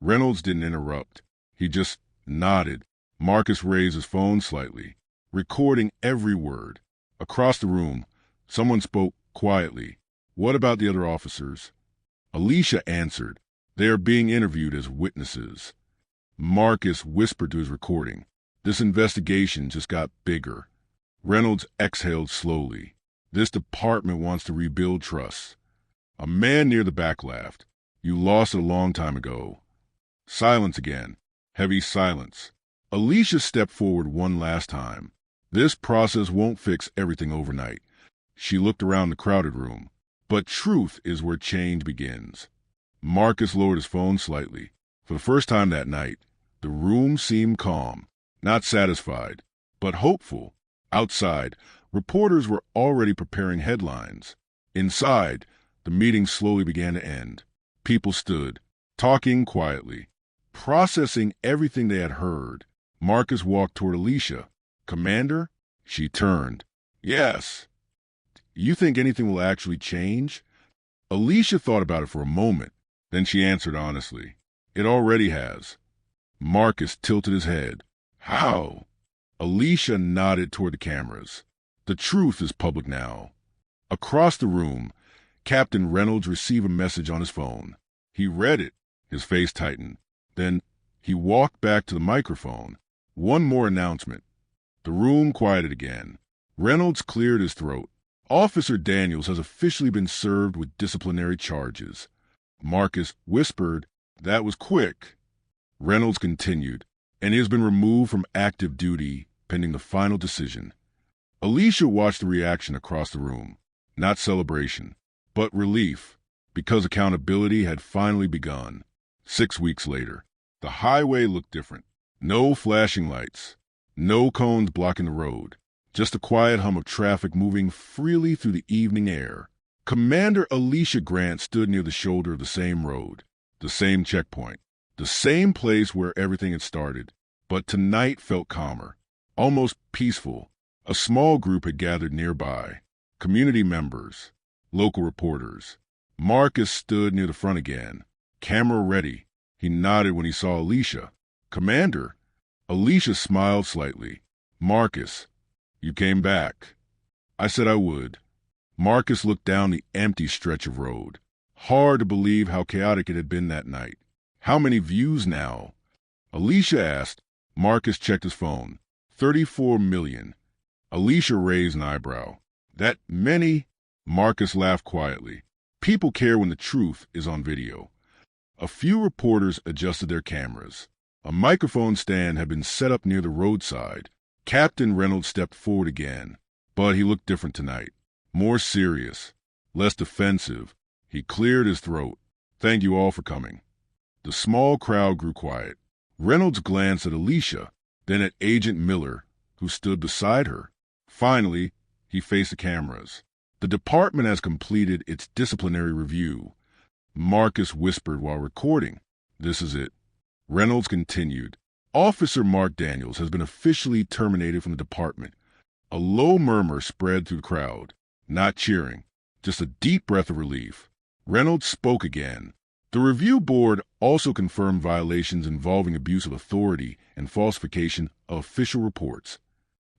Reynolds didn't interrupt. He just nodded. Marcus raised his phone slightly, recording every word. Across the room, someone spoke quietly. "What about the other officers?" Alicia answered, "They are being interviewed as witnesses." Marcus whispered to his recording, "This investigation just got bigger." Reynolds exhaled slowly. "This department wants to rebuild trust." A man near the back laughed. "You lost it a long time ago." Silence again. Heavy silence. Alicia stepped forward one last time. "This process won't fix everything overnight." She looked around the crowded room. "But truth is where change begins." Marcus lowered his phone slightly. For the first time that night, the room seemed calm, not satisfied, but hopeful. Outside, reporters were already preparing headlines. Inside, the meeting slowly began to end. People stood, talking quietly, processing everything they had heard. Marcus walked toward Alicia. "Commander?" She turned. "Yes." "You think anything will actually change?" Alicia thought about it for a moment. Then she answered honestly, "It already has." Marcus tilted his head. "How?" Alicia nodded toward the cameras. "The truth is public now." Across the room, Captain Reynolds received a message on his phone. He read it. His face tightened. Then he walked back to the microphone. One more announcement. The room quieted again. Reynolds cleared his throat. "Officer Daniels has officially been served with disciplinary charges." Marcus whispered, "That was quick." Reynolds continued, "And he has been removed from active duty pending the final decision." Alicia watched the reaction across the room. Not celebration, but relief, because accountability had finally begun. 6 weeks later, the highway looked different. No flashing lights, no cones blocking the road, just a quiet hum of traffic moving freely through the evening air. Commander Alicia Grant stood near the shoulder of the same road, the same checkpoint, the same place where everything had started. But tonight felt calmer, almost peaceful. A small group had gathered nearby, community members, local reporters. Marcus stood near the front again, camera ready. He nodded when he saw Alicia. "Commander?" Alicia smiled slightly. "Marcus, you came back." "I said I would." Marcus looked down the empty stretch of road. Hard to believe how chaotic it had been that night. How many views now? Alicia asked. Marcus checked his phone. 34 million. Alicia raised an eyebrow. "That many?" Marcus laughed quietly. "People care when the truth is on video." A few reporters adjusted their cameras. A microphone stand had been set up near the roadside. Captain Reynolds stepped forward again, but he looked different tonight. More serious, less defensive. He cleared his throat. "Thank you all for coming." The small crowd grew quiet. Reynolds glanced at Alicia, then at Agent Miller, who stood beside her. Finally, he faced the cameras. "The department has completed its disciplinary review." Marcus whispered while recording, "This is it." Reynolds continued, "Officer Mark Daniels has been officially terminated from the department." A low murmur spread through the crowd. Not cheering, just a deep breath of relief. Reynolds spoke again. The review board also confirmed violations involving abuse of authority and falsification of official reports.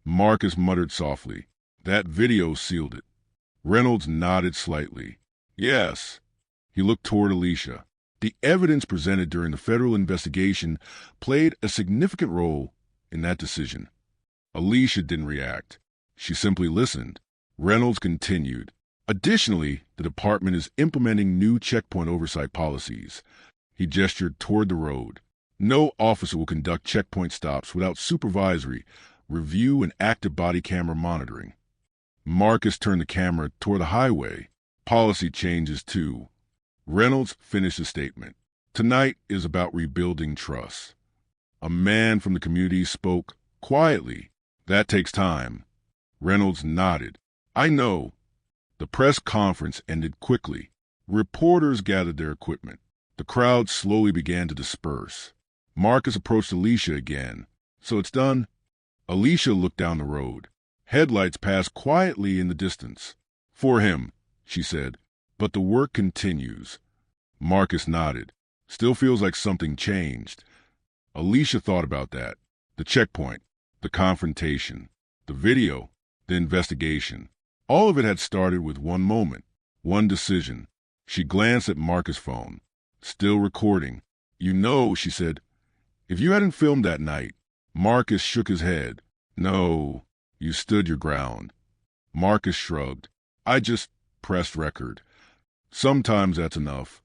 Marcus muttered softly, "That video sealed it." Reynolds nodded slightly. "Yes." He looked toward Alicia. The evidence presented during the federal investigation played a significant role in that decision. Alicia didn't react. She simply listened. Reynolds continued. "Additionally, the department is implementing new checkpoint oversight policies." He gestured toward the road. "No officer will conduct checkpoint stops without supervisory, review, and active body camera monitoring." Marcus turned the camera toward the highway. "Policy changes, too." Reynolds finished his statement. Tonight is about rebuilding trust. A man from the community spoke quietly. That takes time. Reynolds nodded. I know. The press conference ended quickly. Reporters gathered their equipment. The crowd slowly began to disperse. Marcus approached Alicia again. So it's done? Alicia looked down the road. Headlights passed quietly in the distance. For him, she said, but the work continues. Marcus nodded. Still feels like something changed. Alicia thought about that. The checkpoint, the confrontation, the video, the investigation. All of it had started with one moment, one decision. She glanced at Marcus' phone. Still recording. You know, she said, if you hadn't filmed that night. Marcus shook his head. No, you stood your ground. Marcus shrugged. I just pressed record. Sometimes that's enough.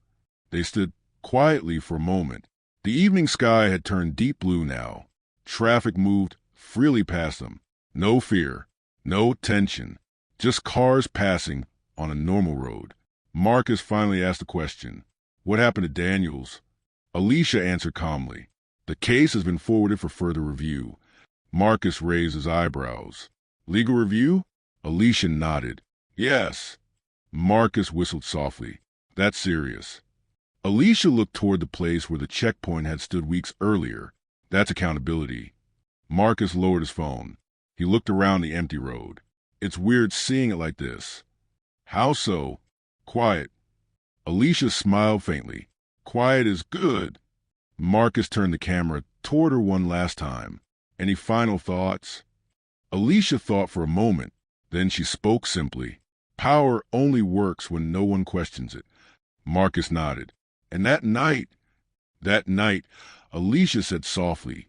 They stood quietly for a moment. The evening sky had turned deep blue now. Traffic moved freely past them. No fear, no tension, just cars passing on a normal road. Marcus finally asked a question. What happened to Daniels? Alicia answered calmly. The case has been forwarded for further review. Marcus raised his eyebrows. Legal review? Alicia nodded. Yes. Marcus whistled softly. That's serious. Alicia looked toward the place where the checkpoint had stood weeks earlier. That's accountability. Marcus lowered his phone. He looked around the empty road. It's weird seeing it like this. How so? Quiet. Alicia smiled faintly. Quiet is good. Marcus turned the camera toward her one last time. Any final thoughts? Alicia thought for a moment. Then she spoke simply. Power only works when no one questions it. Marcus nodded. And that night, Alicia said softly,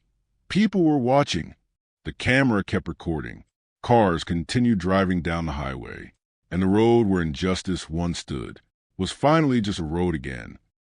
people were watching. The camera kept recording. Cars continued driving down the highway. And the road where injustice once stood was finally just a road again.